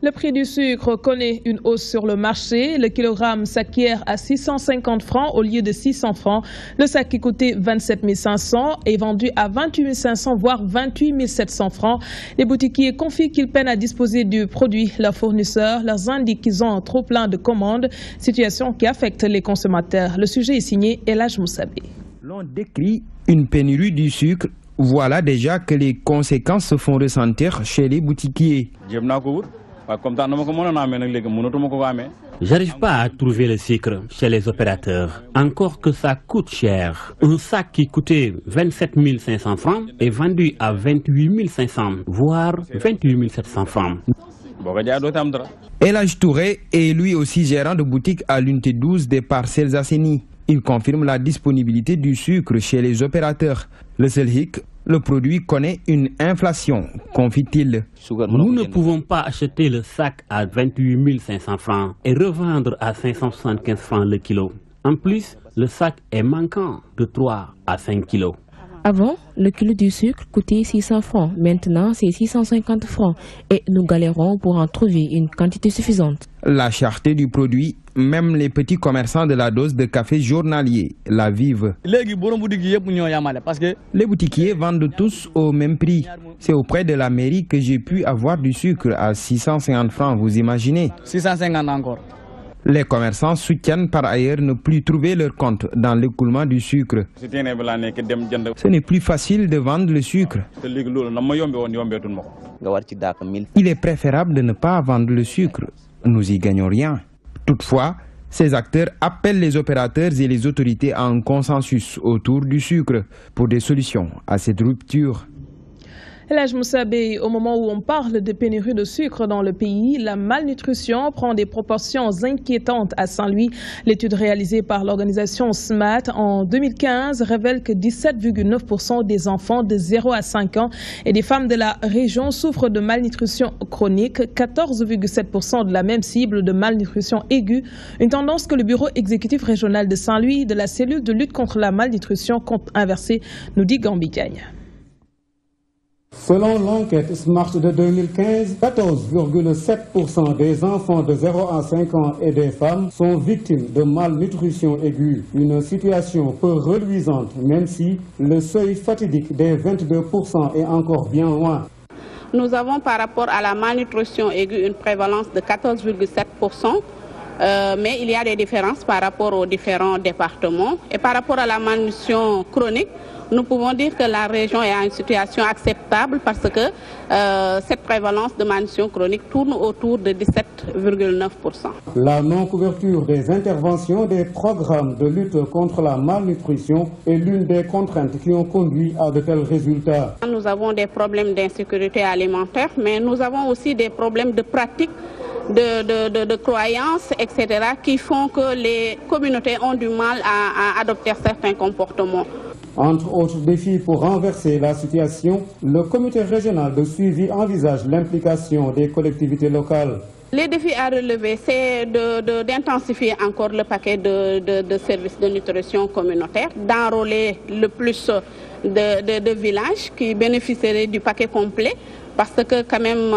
Le prix du sucre connaît une hausse sur le marché. Le kilogramme s'acquiert à 650 francs au lieu de 600 francs. Le sac qui coûtait 27 500 est vendu à 28 500 voire 28 700 francs. Les boutiquiers confient qu'ils peinent à disposer du produit. Leurs fournisseurs leur indiquent qu'ils ont trop plein de commandes, situation qui affecte les consommateurs. Le sujet est signé Elhaj Moussabé. L'on décrit une pénurie du sucre. Voilà déjà que les conséquences se font ressentir chez les boutiquiers. J'arrive pas à trouver le sucre chez les opérateurs. Encore que ça coûte cher. Un sac qui coûtait 27 500 francs est vendu à 28 500, voire 28 700 francs. Elhaj Touré est lui aussi gérant de boutique à l'unité 12 des Parcelles Assainies. Il confirme la disponibilité du sucre chez les opérateurs. Le seul hic, le produit connaît une inflation, confie-t-il. Nous ne pouvons pas acheter le sac à 28 500 francs et revendre à 575 francs le kilo. En plus, le sac est manquant de 3 à 5 kilos. Avant, le kilo du sucre coûtait 600 francs. Maintenant, c'est 650 francs. Et nous galérons pour en trouver une quantité suffisante. La cherté du produit, même les petits commerçants de la dose de café journalier la vivent. Les boutiquiers vendent tous au même prix. C'est auprès de la mairie que j'ai pu avoir du sucre à 650 francs, vous imaginez? 650 encore. Les commerçants soutiennent par ailleurs ne plus trouver leur compte dans l'écoulement du sucre. Ce n'est plus facile de vendre le sucre. Il est préférable de ne pas vendre le sucre. Nous y gagnons rien. Toutefois, ces acteurs appellent les opérateurs et les autorités à un consensus autour du sucre pour des solutions à cette rupture. Elhaj Moussabé, au moment où on parle de pénurie de sucre dans le pays, la malnutrition prend des proportions inquiétantes à Saint-Louis. L'étude réalisée par l'organisation SMAT en 2015 révèle que 17,9% des enfants de 0 à 5 ans et des femmes de la région souffrent de malnutrition chronique, 14,7% de la même cible de malnutrition aiguë, une tendance que le bureau exécutif régional de Saint-Louis de la cellule de lutte contre la malnutrition compte inverser, nous dit Gambi Gagne. Selon l'enquête SMART de 2015, 14,7% des enfants de 0 à 5 ans et des femmes sont victimes de malnutrition aiguë. Une situation peu reluisante, même si le seuil fatidique des 22% est encore bien loin. Nous avons par rapport à la malnutrition aiguë une prévalence de 14,7%. Mais il y a des différences par rapport aux différents départements. Et par rapport à la malnutrition chronique, nous pouvons dire que la région est en une situation acceptable parce que cette prévalence de malnutrition chronique tourne autour de 17,9%. La non-couverture des interventions des programmes de lutte contre la malnutrition est l'une des contraintes qui ont conduit à de tels résultats. Nous avons des problèmes d'insécurité alimentaire, mais nous avons aussi des problèmes de pratique, de croyances, etc., qui font que les communautés ont du mal à adopter certains comportements. Entre autres défis pour renverser la situation, le comité régional de suivi envisage l'implication des collectivités locales. Les défis à relever, c'est d'intensifier encore le paquet de services de nutrition communautaire, d'enrôler le plus de villages qui bénéficieraient du paquet complet. Parce que quand même,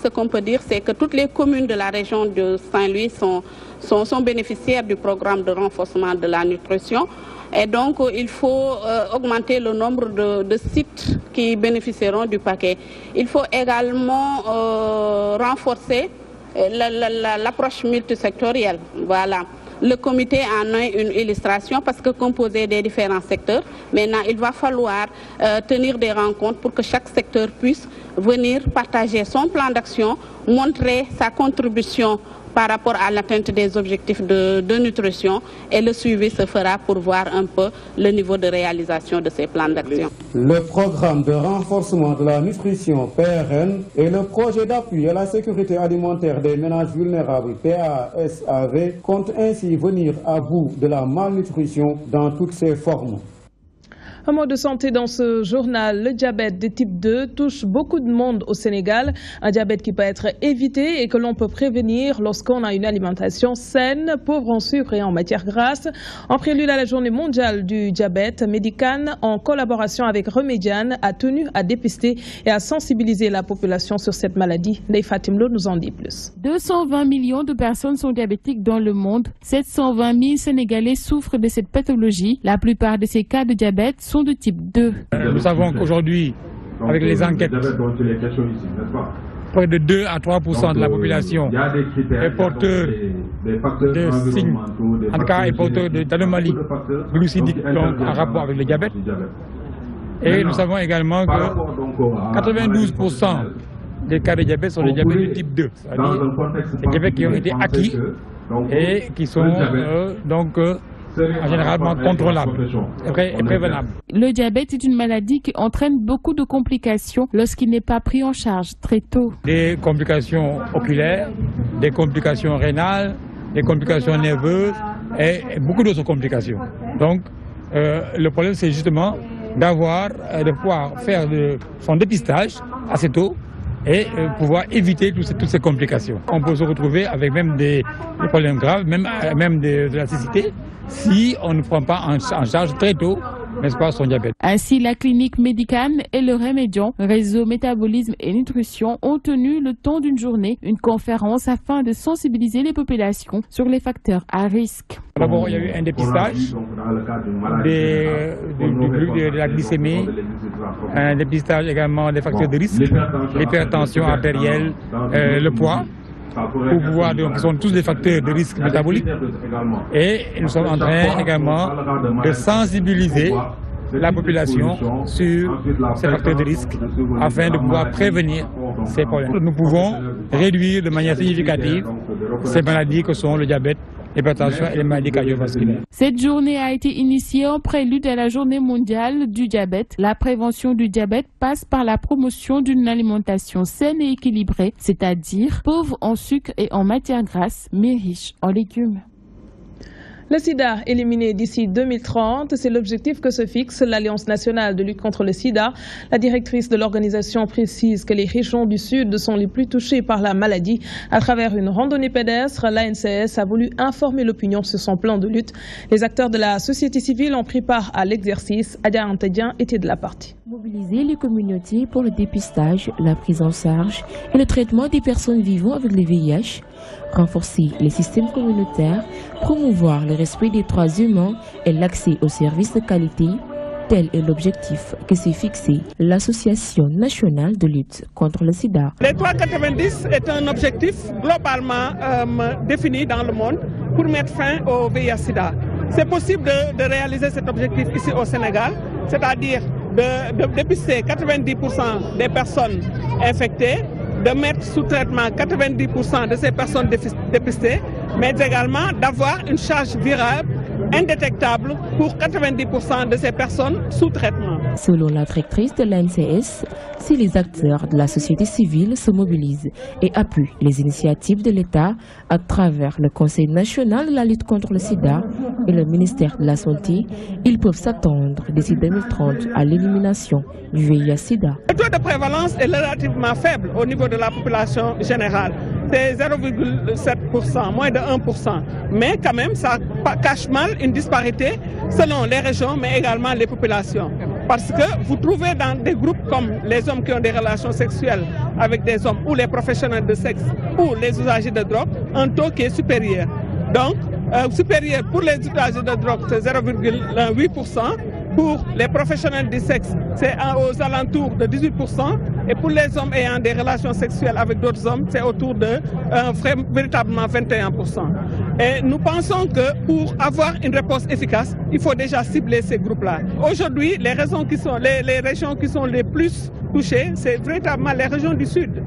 ce qu'on peut dire, c'est que toutes les communes de la région de Saint-Louis sont bénéficiaires du programme de renforcement de la nutrition. Et donc, il faut augmenter le nombre de sites qui bénéficieront du paquet. Il faut également renforcer l'approche multisectorielle. Voilà. Le comité en a une illustration parce que composé des différents secteurs, maintenant il va falloir tenir des rencontres pour que chaque secteur puisse venir partager son plan d'action, montrer sa contribution par rapport à l'atteinte des objectifs de nutrition et le suivi se fera pour voir un peu le niveau de réalisation de ces plans d'action. Le programme de renforcement de la nutrition PRN et le projet d'appui à la sécurité alimentaire des ménages vulnérables PASAV comptent ainsi venir à bout de la malnutrition dans toutes ses formes. Un mot de santé dans ce journal. Le diabète de type 2 touche beaucoup de monde au Sénégal. Un diabète qui peut être évité et que l'on peut prévenir lorsqu'on a une alimentation saine, pauvre en sucre et en matières grasses. En prélude à la journée mondiale du diabète, Medican, en collaboration avec Remedian, a tenu à dépister et à sensibiliser la population sur cette maladie. Ndeye Fatim Lo nous en dit plus. 220 millions de personnes sont diabétiques dans le monde. 720 000 Sénégalais souffrent de cette pathologie. La plupart de ces cas de diabète sont de type 2. Nous savons qu'aujourd'hui, avec les enquêtes, près de 2 à 3% de la population est porteur de signes, en tout cas est porteur d'anomalies glucidiques donc en rapport avec le diabète. Et nous savons également que 92% des cas de diabète sont des diabètes de type 2, c'est-à-dire des diabètes qui ont été acquis et qui sont généralement contrôlables et prévenables. Le diabète est une maladie qui entraîne beaucoup de complications lorsqu'il n'est pas pris en charge très tôt. Des complications oculaires, des complications rénales, des complications nerveuses et beaucoup d'autres complications. Donc le problème c'est justement de pouvoir faire son dépistage assez tôt et pouvoir éviter toutes ces complications. On peut se retrouver avec même des problèmes graves, même de la cécité, si on ne prend pas en charge très tôt, n'est-ce pas, son diabète. Ainsi, la clinique Medican et le Remedian, réseau métabolisme et nutrition, ont tenu le temps d'une journée une conférence afin de sensibiliser les populations sur les facteurs à risque. D'abord, il y a eu un dépistage de la glycémie, un dépistage également des facteurs de risque, l'hypertension artérielle, le poids, pour pouvoir, donc, qui sont tous des facteurs de risque métabolique. Et nous sommes en train également de sensibiliser la population sur ces facteurs de risque afin de pouvoir prévenir ces problèmes. Nous pouvons réduire de manière significative ces maladies que sont le diabète, l'hypertension et les maladies cardiovasculaires. Cette journée a été initiée en prélude à la journée mondiale du diabète. La prévention du diabète passe par la promotion d'une alimentation saine et équilibrée, c'est-à-dire pauvre en sucre et en matières grasses, mais riche en légumes. Le sida éliminé d'ici 2030, c'est l'objectif que se fixe l'Alliance nationale de lutte contre le sida. La directrice de l'organisation précise que les régions du Sud sont les plus touchées par la maladie. À travers une randonnée pédestre, l'ANCS a voulu informer l'opinion sur son plan de lutte. Les acteurs de la société civile ont pris part à l'exercice. Adia Antedien était de la partie. Mobiliser les communautés pour le dépistage, la prise en charge et le traitement des personnes vivant avec le VIH, renforcer les systèmes communautaires, promouvoir le respect des droits humains et l'accès aux services de qualité, tel est l'objectif que s'est fixé l'Association nationale de lutte contre le sida. Les 3,90 est un objectif globalement défini dans le monde pour mettre fin au VIH-Sida. C'est possible de réaliser cet objectif ici au Sénégal, c'est-à-dire de dépister 90% des personnes infectées, de mettre sous traitement 90% de ces personnes dépistées, mais également d'avoir une charge virale indétectable pour 90% de ces personnes sous traitement. Selon la directrice de l'ANCS, si les acteurs de la société civile se mobilisent et appuient les initiatives de l'État à travers le Conseil national de la lutte contre le sida et le ministère de la Santé, ils peuvent s'attendre d'ici 2030 à l'élimination du VIH-Sida. Le taux de prévalence est relativement faible au niveau de la population générale. C'est 0,7%, moins de 1%. Mais quand même, ça cache mal une disparité selon les régions, mais également les populations. Parce que vous trouvez dans des groupes comme les hommes qui ont des relations sexuelles avec des hommes, ou les professionnels de sexe, ou les usagers de drogue, un taux qui est supérieur. Donc, supérieur pour les usagers de drogue, c'est 0,8%. Pour les professionnels du sexe, c'est aux alentours de 18%. Et pour les hommes ayant des relations sexuelles avec d'autres hommes, c'est autour de véritablement 21%. Et nous pensons que pour avoir une réponse efficace, il faut déjà cibler ces groupes-là. Aujourd'hui, les régions qui sont les plus touchées, c'est véritablement les régions du Sud.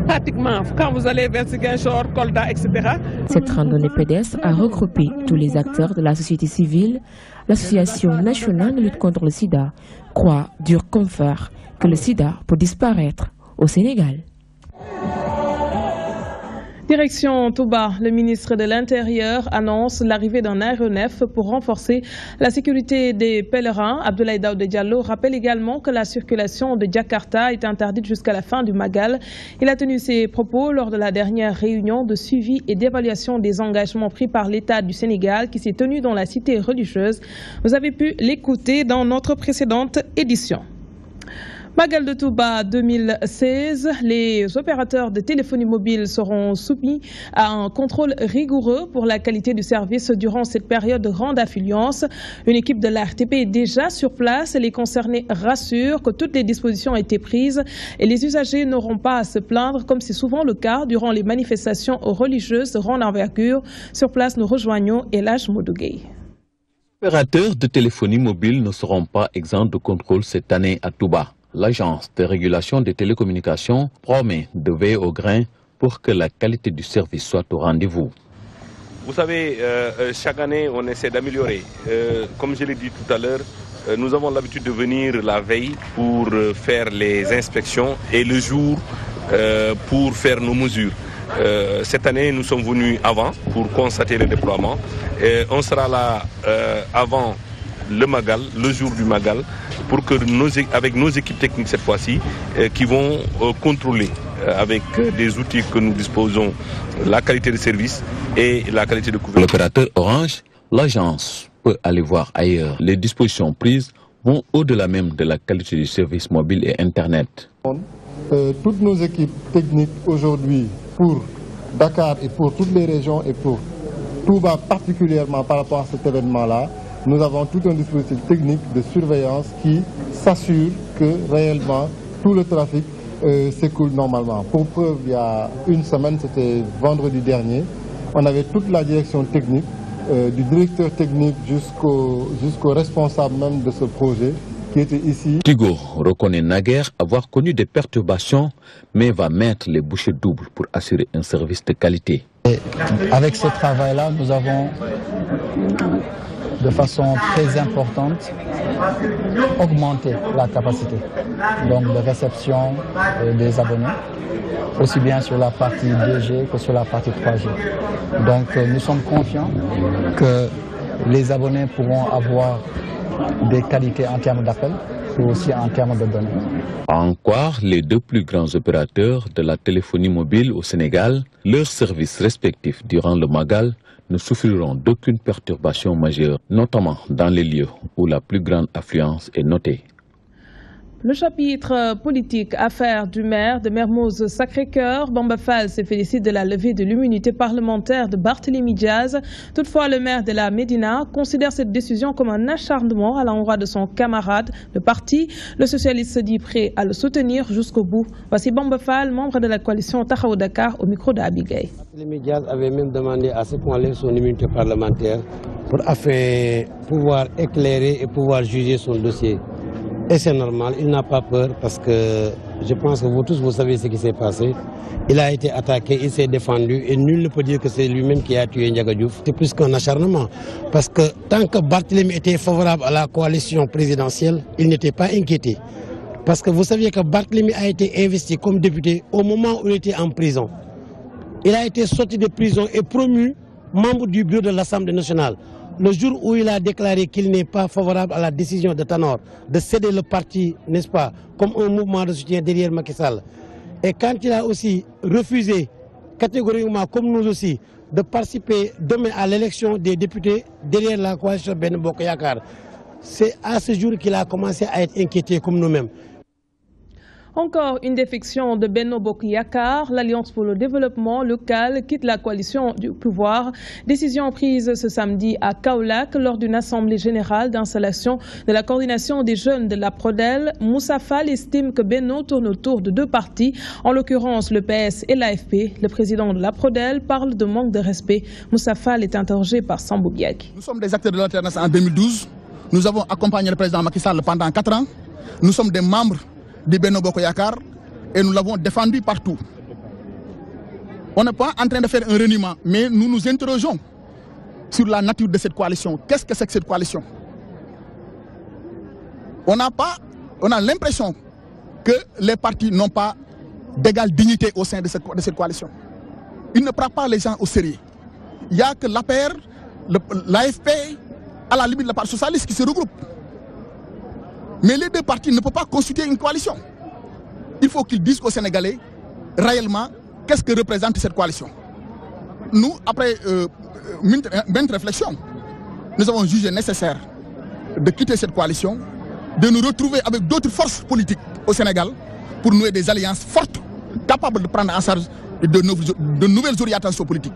Pratiquement, quand vous allez vers Ziguinchor, Kolda, etc. Cette randonnée pédestre a regroupé tous les acteurs de la société civile. L'Association nationale de lutte contre le sida croit dur comme fer que le sida peut disparaître au Sénégal. Direction Touba, le ministre de l'Intérieur annonce l'arrivée d'un aéronef pour renforcer la sécurité des pèlerins. Abdoulaye Daouda Diallo rappelle également que la circulation de Jakarta est interdite jusqu'à la fin du Magal. Il a tenu ses propos lors de la dernière réunion de suivi et d'évaluation des engagements pris par l'État du Sénégal qui s'est tenue dans la cité religieuse. Vous avez pu l'écouter dans notre précédente édition. Magal de Touba 2016, les opérateurs de téléphonie mobile seront soumis à un contrôle rigoureux pour la qualité du service durant cette période de grande affluence. Une équipe de l'ARTP est déjà sur place. Les concernés rassurent que toutes les dispositions ont été prises et les usagers n'auront pas à se plaindre comme c'est souvent le cas durant les manifestations religieuses de grande envergure. Sur place, nous rejoignons Elhaj Modougay. Les opérateurs de téléphonie mobile ne seront pas exempts de contrôle cette année à Touba. L'Agence de régulation des télécommunications promet de veiller au grain pour que la qualité du service soit au rendez-vous. Vous savez, chaque année, on essaie d'améliorer. Comme je l'ai dit tout à l'heure, nous avons l'habitude de venir la veille pour faire les inspections et le jour pour faire nos mesures. Cette année, nous sommes venus avant pour constater le déploiement. On sera là avant le Magal, le jour du Magal, pour que avec nos équipes techniques cette fois-ci, qui vont contrôler avec des outils que nous disposons la qualité de service et la qualité de couverture. L'opérateur Orange, l'agence peut aller voir ailleurs. Les dispositions prises vont au-delà même de la qualité du service mobile et Internet. Toutes nos équipes techniques aujourd'hui pour Dakar et pour toutes les régions et pour Touba particulièrement par rapport à cet événement-là, nous avons tout un dispositif technique de surveillance qui s'assure que réellement tout le trafic s'écoule normalement. Pour preuve, il y a une semaine, c'était vendredi dernier, on avait toute la direction technique, du directeur technique jusqu'au responsable même de ce projet qui était ici. Tigo reconnaît naguère avoir connu des perturbations, mais va mettre les bouchées doubles pour assurer un service de qualité. Et avec ce travail-là, nous avons de façon très importante augmenté la capacité donc de réception des abonnés, aussi bien sur la partie 2G que sur la partie 3G. Donc nous sommes confiants que les abonnés pourront avoir des qualités en termes d'appel et aussi en termes de données. Encore, les deux plus grands opérateurs de la téléphonie mobile au Sénégal, leurs services respectifs durant le Magal ne souffriront d'aucune perturbation majeure, notamment dans les lieux où la plus grande affluence est notée. Le chapitre politique affaire du maire de Mermoz Sacré-Cœur, Bamba Fall se félicite de la levée de l'immunité parlementaire de Barthélémy Diaz. Toutefois, le maire de la Médina considère cette décision comme un acharnement à l'endroit de son camarade de parti. Le socialiste se dit prêt à le soutenir jusqu'au bout. Voici Bamba Fall, membre de la coalition Taxawu Dakar, au micro d'Abigay. Barthélémy Diaz avait même demandé à ce qu'on lève son immunité parlementaire pour pouvoir éclairer et pouvoir juger son dossier. Et c'est normal, il n'a pas peur parce que je pense que vous tous vous savez ce qui s'est passé. Il a été attaqué, il s'est défendu et nul ne peut dire que c'est lui-même qui a tué Ndiaga Diouf. C'est plus qu'un acharnement parce que tant que Barthélémy était favorable à la coalition présidentielle, il n'était pas inquiété. Parce que vous saviez que Barthélémy a été investi comme député au moment où il était en prison. Il a été sorti de prison et promu membre du bureau de l'Assemblée nationale. Le jour où il a déclaré qu'il n'est pas favorable à la décision de Tanor de céder le parti, n'est-ce pas, comme un mouvement de soutien derrière Macky Sall. Et quand il a aussi refusé, catégoriquement comme nous aussi, de participer demain à l'élection des députés derrière la coalition Benno Bokk Yakaar, c'est à ce jour qu'il a commencé à être inquiété comme nous-mêmes. Encore une défection de Benno Bokk Yakaar. L'Alliance pour le développement local quitte la coalition du pouvoir. Décision prise ce samedi à Kaolack lors d'une assemblée générale d'installation de la coordination des jeunes de la Prodel. Moussa Fall estime que Benno tourne autour de deux partis, en l'occurrence le PS et l'AFP. Le président de la Prodel parle de manque de respect. Moussa Fall est interrogé par Sambou Biagui. Nous sommes des acteurs de l'alternance en 2012. Nous avons accompagné le président Macky Sall pendant 4 ans. Nous sommes des membres de Benno Bokk Yakaar et nous l'avons défendu partout. On n'est pas en train de faire un reniement, mais nous nous interrogeons sur la nature de cette coalition. Qu'est-ce que c'est que cette coalition? On a l'impression que les partis n'ont pas d'égale dignité au sein de cette coalition. il ne prend pas les gens au sérieux. Il n'y a que l'APR, l'AFP, à la limite le Parti socialiste qui se regroupent. Mais les deux partis ne peuvent pas constituer une coalition. Il faut qu'ils disent aux Sénégalais réellement qu'est-ce que représente cette coalition. Nous, après maintes réflexions, nous avons jugé nécessaire de quitter cette coalition, de nous retrouver avec d'autres forces politiques au Sénégal pour nouer des alliances fortes, capables de prendre en charge de nouvelles orientations politiques.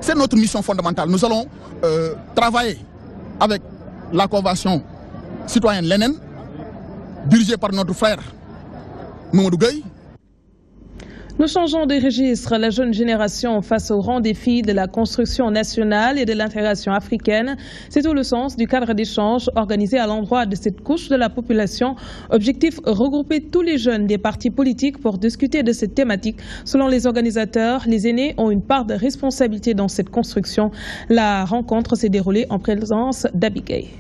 C'est notre mission fondamentale. Nous allons travailler avec la Convention citoyenne Lénine, dirigée par notre frère Mamadou Gueye. Nous changeons de registre. La jeune génération face aux grands défis de la construction nationale et de l'intégration africaine. C'est tout le sens du cadre d'échange organisé à l'endroit de cette couche de la population. Objectif, regrouper tous les jeunes des partis politiques pour discuter de cette thématique. Selon les organisateurs, les aînés ont une part de responsabilité dans cette construction. La rencontre s'est déroulée en présence d'Abigail.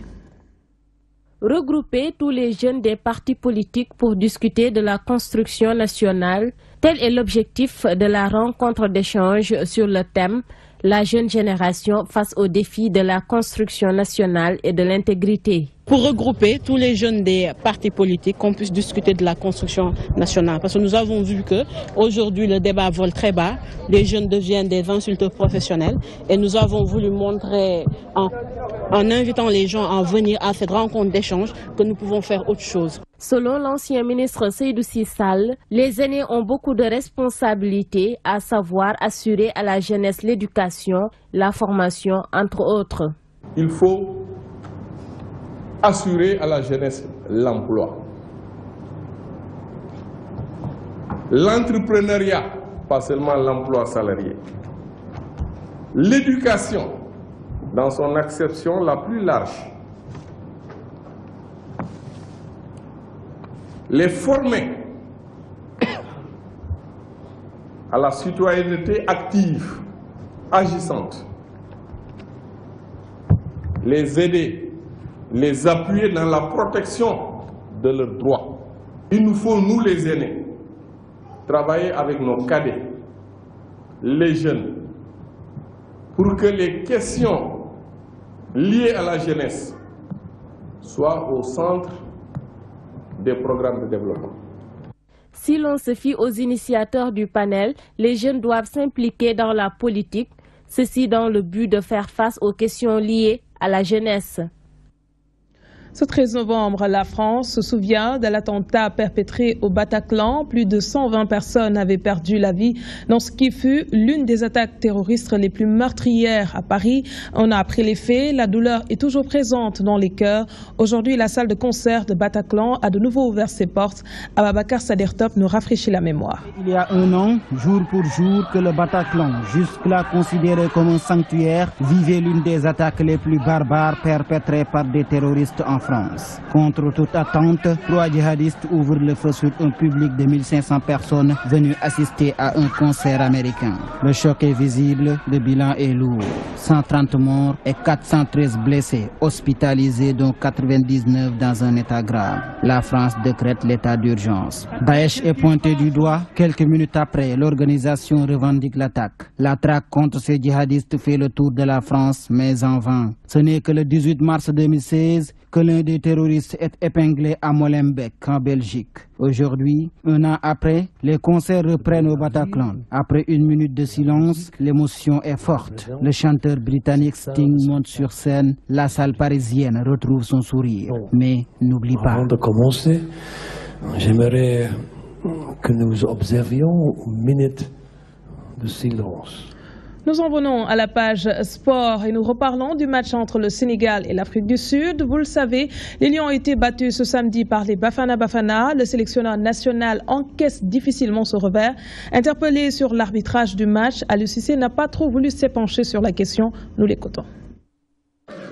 Regrouper tous les jeunes des partis politiques pour discuter de la construction nationale, tel est l'objectif de la rencontre d'échange sur le thème « La jeune génération face aux défis de la construction nationale et de l'intégrité ». Pour regrouper tous les jeunes des partis politiques, qu'on puisse discuter de la construction nationale. Parce que nous avons vu qu'aujourd'hui, le débat vole très bas, les jeunes deviennent des insulteurs professionnels. Et nous avons voulu montrer, en invitant les gens à venir à cette rencontre d'échange, que nous pouvons faire autre chose. Selon l'ancien ministre Seydou Sissal, les aînés ont beaucoup de responsabilités, à savoir assurer à la jeunesse l'éducation, la formation, entre autres. Il faut assurer à la jeunesse l'emploi, l'entrepreneuriat, pas seulement l'emploi salarié, l'éducation dans son acception la plus large, les former à la citoyenneté active, agissante, les aider, les appuyer dans la protection de leurs droits. Il nous faut, nous les aînés, travailler avec nos cadets, les jeunes, pour que les questions liées à la jeunesse soient au centre des programmes de développement. Si l'on se fie aux initiateurs du panel, les jeunes doivent s'impliquer dans la politique, ceci dans le but de faire face aux questions liées à la jeunesse. Ce 13 novembre, la France se souvient de l'attentat perpétré au Bataclan. Plus de 120 personnes avaient perdu la vie dans ce qui fut l'une des attaques terroristes les plus meurtrières à Paris. On a appris les faits, la douleur est toujours présente dans les cœurs. Aujourd'hui, la salle de concert de Bataclan a de nouveau ouvert ses portes. Ababacar Sadertop nous rafraîchit la mémoire. Il y a un an, jour pour jour, que le Bataclan, jusque-là considéré comme un sanctuaire, vivait l'une des attaques les plus barbares perpétrées par des terroristes en France. Contre toute attente, 3 djihadistes ouvrent le feu sur un public de 1500 personnes venues assister à un concert américain. Le choc est visible, le bilan est lourd. 130 morts et 413 blessés, hospitalisés dont 99 dans un état grave. La France décrète l'état d'urgence. Daesh est pointé du doigt. Quelques minutes après, l'organisation revendique l'attaque. La traque contre ces djihadistes fait le tour de la France, mais en vain. Ce n'est que le 18 mars 2016 que l'un des terroristes est épinglé à Molenbeek, en Belgique. Aujourd'hui, un an après, les concerts reprennent au Bataclan. Après une minute de silence, l'émotion est forte. Le chanteur britannique Sting monte sur scène. La salle parisienne retrouve son sourire. Mais n'oublie pas. Avant de commencer, j'aimerais que nous observions une minute de silence. Nous en venons à la page sport et nous reparlons du match entre le Sénégal et l'Afrique du Sud. Vous le savez, les Lions ont été battus ce samedi par les Bafana Bafana. Le sélectionneur national encaisse difficilement ce revers. Interpellé sur l'arbitrage du match, Aliou Cissé n'a pas trop voulu s'épancher sur la question. Nous l'écoutons.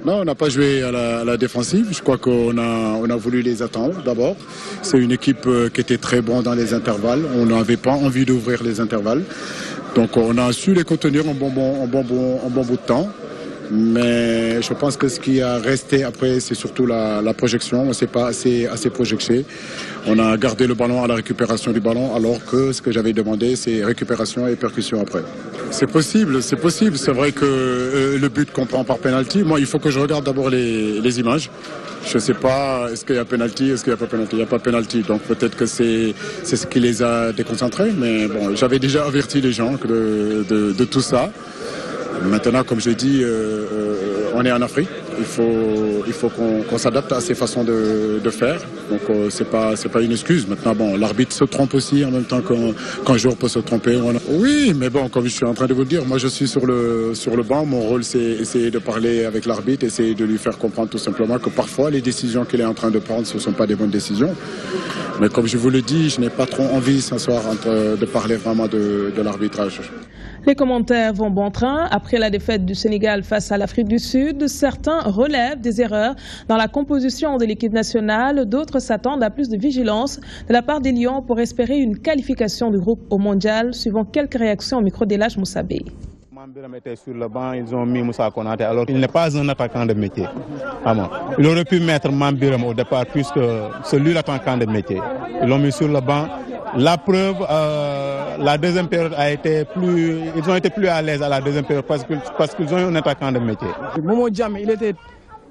Non, on n'a pas joué à la défensive. Je crois qu'on a voulu les attendre d'abord. C'est une équipe qui était très bonne dans les intervalles. On n'avait pas envie d'ouvrir les intervalles. Donc on a su les contenir en bon bout de temps. Mais je pense que ce qui a resté après, c'est surtout la projection. On ne s'est pas assez projeté. On a gardé le ballon à la récupération du ballon, alors que ce que j'avais demandé, c'est récupération et percussion après. C'est possible, c'est possible. C'est vrai que le but qu'on prend par penalty, moi, il faut que je regarde d'abord les images. Je ne sais pas, est-ce qu'il y a penalty, est-ce qu'il n'y a pas penalty. Il n'y a pas penalty, donc peut-être que c'est ce qui les a déconcentrés. Mais bon, j'avais déjà averti les gens de tout ça. Maintenant, comme je l'ai dit, on est en Afrique. Il faut qu'on s'adapte à ces façons de faire. Donc c'est pas une excuse. Maintenant, bon, l'arbitre se trompe aussi en même temps qu'un joueur peut se tromper. Oui, mais bon, comme je suis en train de vous le dire, moi je suis sur le banc. Mon rôle, c'est essayer de parler avec l'arbitre, essayer de lui faire comprendre tout simplement que parfois les décisions qu'il est en train de prendre, ce ne sont pas des bonnes décisions. Mais comme je vous le dis, je n'ai pas trop envie ce soir de parler vraiment de l'arbitrage. Les commentaires vont bon train. Après la défaite du Sénégal face à l'Afrique du Sud, certains relèvent des erreurs dans la composition de l'équipe nationale. D'autres s'attendent à plus de vigilance de la part des Lions pour espérer une qualification du groupe au mondial, suivant quelques réactions au micro d'Elhadji Moussa Beye. Mambiram était sur le banc, ils ont mis Moussa Konaté, alors qu'il n'est pas un attaquant de métier. Il aurait pu mettre Mambiram au départ, puisque c'est lui l'attaquant de métier. Ils l'ont mis sur le banc. La preuve, la deuxième période ils ont été plus à l'aise à la deuxième période parce qu'ils ont eu un attaquant de métier. Momo Djamé, il était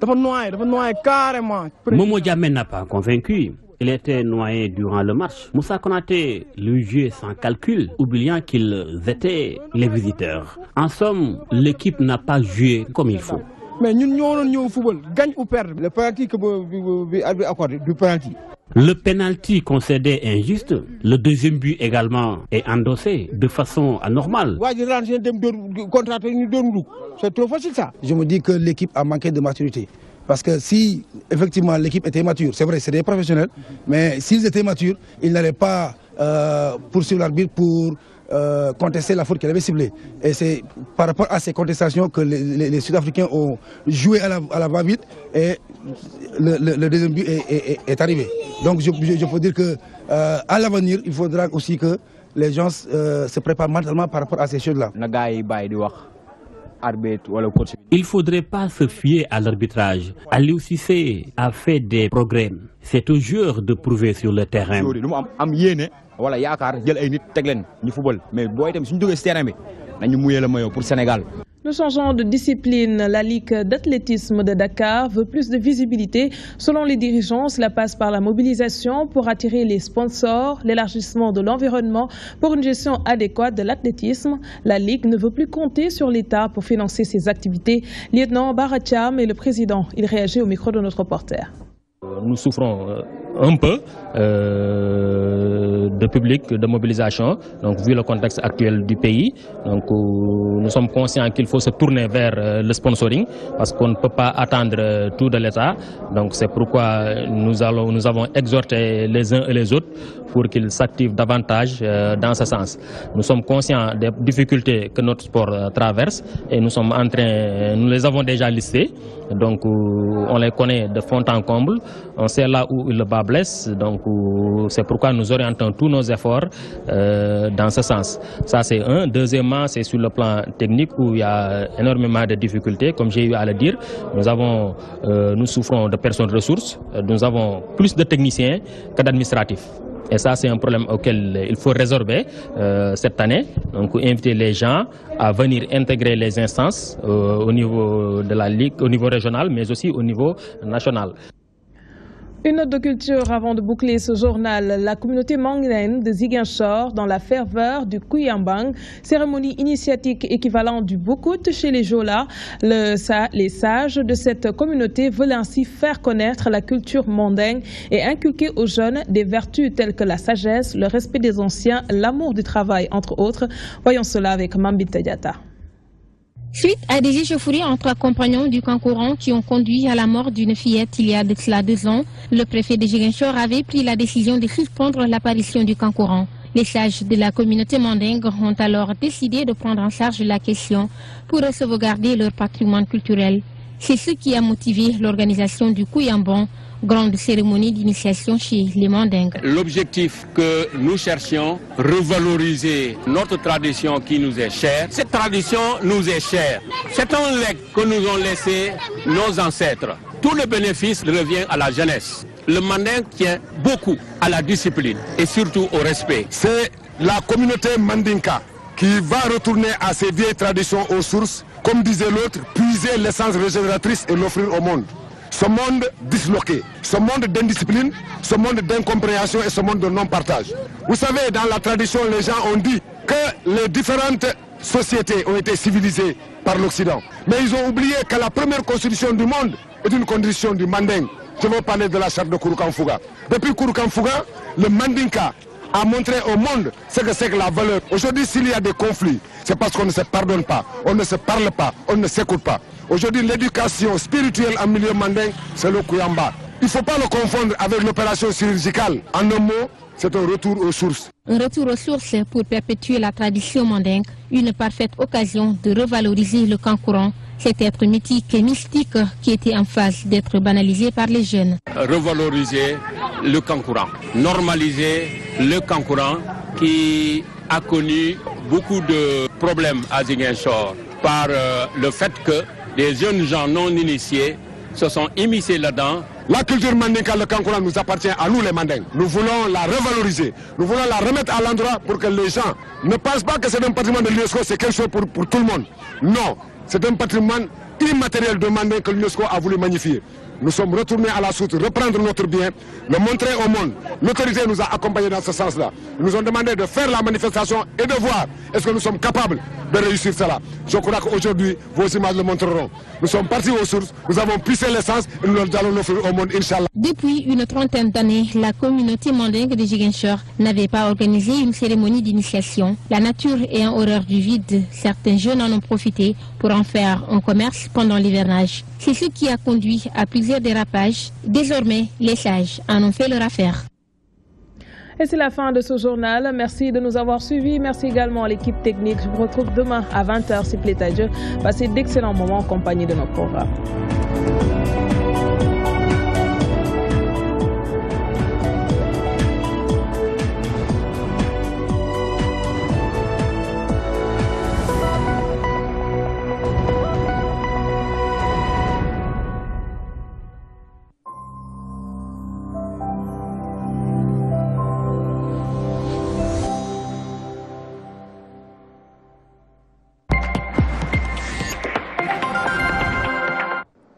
noyé carrément. Momo Djamé n'a pas convaincu. Il était noyé durant le match. Moussa Konaté le jouait sans calcul, oubliant qu'ils étaient les visiteurs. En somme, l'équipe n'a pas joué comme il faut. Mais nous avons football, gagne ou perdre. Le penalty que l'arbitre accorde, du penalty. Le penalty concédé est injuste. Le deuxième but également est endossé de façon anormale. C'est trop facile ça. Je me dis que l'équipe a manqué de maturité. Parce que si effectivement l'équipe était mature, c'est vrai, c'est des professionnels, mais s'ils étaient matures, ils n'allaient pas poursuivre l'arbitre pour contester la faute qu'il avait ciblée. Et c'est par rapport à ces contestations que les Sud-Africains ont joué à la va-vite et le deuxième but est arrivé. Donc je peux dire qu'à l'avenir, il faudra aussi que les gens se préparent mentalement par rapport à ces choses-là. Il ne faudrait pas se fier à l'arbitrage. Aliou Cissé a fait des progrès. C'est aux joueurs de prouver sur le terrain. Nous changeons de discipline. La Ligue d'athlétisme de Dakar veut plus de visibilité. Selon les dirigeants, cela passe par la mobilisation pour attirer les sponsors, l'élargissement de l'environnement pour une gestion adéquate de l'athlétisme. La Ligue ne veut plus compter sur l'État pour financer ses activités. Lieutenant Baracham est le président. Il réagit au micro de notre reporter. Nous souffrons un peu de public, de mobilisation, donc vu le contexte actuel du pays. Donc nous sommes conscients qu'il faut se tourner vers le sponsoring parce qu'on ne peut pas attendre tout de l'État. Donc c'est pourquoi nous avons exhorté les uns et les autres pour qu'ils s'activent davantage dans ce sens. Nous sommes conscients des difficultés que notre sport traverse et nous les avons déjà listées. Donc on les connaît de fond en comble, on sait là où le bas blesse, donc c'est pourquoi nous orientons tous nos efforts dans ce sens. Ça c'est un. Deuxièmement, c'est sur le plan technique où il y a énormément de difficultés, comme j'ai eu à le dire. Nous souffrons de personnes ressources, nous avons plus de techniciens que d'administratifs. Et ça, c'est un problème auquel il faut résorber cette année. Donc, inviter les gens à venir intégrer les instances au niveau de la Ligue, au niveau régional, mais aussi au niveau national. Une note de culture avant de boucler ce journal. La communauté manglaine de Ziguinchor dans la ferveur du Kouyambang, cérémonie initiatique équivalente du Boukout chez les Jola. Les sages de cette communauté veulent ainsi faire connaître la culture mandingue et inculquer aux jeunes des vertus telles que la sagesse, le respect des anciens, l'amour du travail, entre autres. Voyons cela avec Mambita Diata. Suite à des échauffourées entre compagnons du Kankourang qui ont conduit à la mort d'une fillette il y a de cela 2 ans, le préfet de Ziguinchor avait pris la décision de suspendre l'apparition du Kankourang. Les sages de la communauté mandingue ont alors décidé de prendre en charge la question pour sauvegarder leur patrimoine culturel. C'est ce qui a motivé l'organisation du Kouyambang, Grande cérémonie d'initiation chez les Mandingues. L'objectif que nous cherchions, revaloriser notre tradition qui nous est chère. Cette tradition nous est chère. C'est un legs que nous ont laissé nos ancêtres. Tout le bénéfice revient à la jeunesse. Le Mandingue tient beaucoup à la discipline et surtout au respect. C'est la communauté Mandinka qui va retourner à ses vieilles traditions aux sources, comme disait l'autre, puiser l'essence régénératrice et l'offrir au monde. Ce monde disloqué, ce monde d'indiscipline, ce monde d'incompréhension et ce monde de non-partage. Vous savez, dans la tradition, les gens ont dit que les différentes sociétés ont été civilisées par l'Occident. Mais ils ont oublié que la première constitution du monde est une constitution du Mandingue. Je veux parler de la charte de Kurukanfuga. Depuis Kurukanfuga, le Mandinka a montré au monde ce que c'est que la valeur. Aujourd'hui, s'il y a des conflits, c'est parce qu'on ne se pardonne pas, on ne se parle pas, on ne s'écoute pas. Aujourd'hui, l'éducation spirituelle en milieu mandingue, c'est le Kuyamba. Il ne faut pas le confondre avec l'opération chirurgicale. En un mot, c'est un retour aux sources. Un retour aux sources pour perpétuer la tradition mandingue, une parfaite occasion de revaloriser le Kankourang, cet être mythique et mystique qui était en phase d'être banalisé par les jeunes. Revaloriser le Kankourang, normaliser le Kankourang qui a connu beaucoup de problèmes à Ziguinchor par le fait que des jeunes gens non initiés se sont immiscés là-dedans. La culture mandinka, le Kankourang nous appartient à nous les Mandingues. Nous voulons la revaloriser, nous voulons la remettre à l'endroit pour que les gens ne pensent pas que c'est un patrimoine de l'UNESCO, c'est quelque chose pour tout le monde. Non, c'est un patrimoine immatériel de Mandingue que l'UNESCO a voulu magnifier. Nous sommes retournés à la source, reprendre notre bien, le montrer au monde. L'autorité nous a accompagnés dans ce sens-là. Ils nous ont demandé de faire la manifestation et de voir est-ce que nous sommes capables de réussir cela. Je crois qu'aujourd'hui, vos images le montreront. Nous sommes partis aux sources, nous avons pissé l'essence et nous allons l'offrir au monde, Inch'Allah. Depuis une trentaine d'années, la communauté mandingue de Ziguinchor n'avait pas organisé une cérémonie d'initiation. La nature ayant horreur du vide, certains jeunes en ont profité pour en faire un commerce pendant l'hivernage. C'est ce qui a conduit à plusieurs dérapages. Désormais, les sages en ont fait leur affaire. Et c'est la fin de ce journal. Merci de nous avoir suivis. Merci également à l'équipe technique. Je vous retrouve demain à 20h, s'il plaît à Dieu. Passez d'excellents moments en compagnie de nos programmes.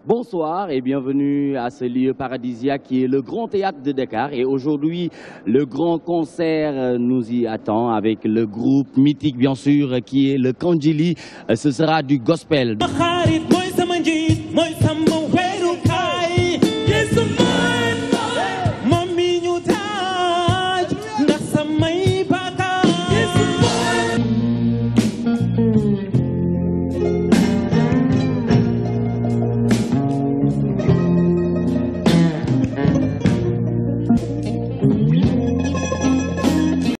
Bonsoir et bienvenue à ce lieu paradisiaque qui est le Grand Théâtre de Dakar. Et aujourd'hui, le grand concert nous y attend avec le groupe mythique bien sûr qui est le Kandjili. Ce sera du gospel.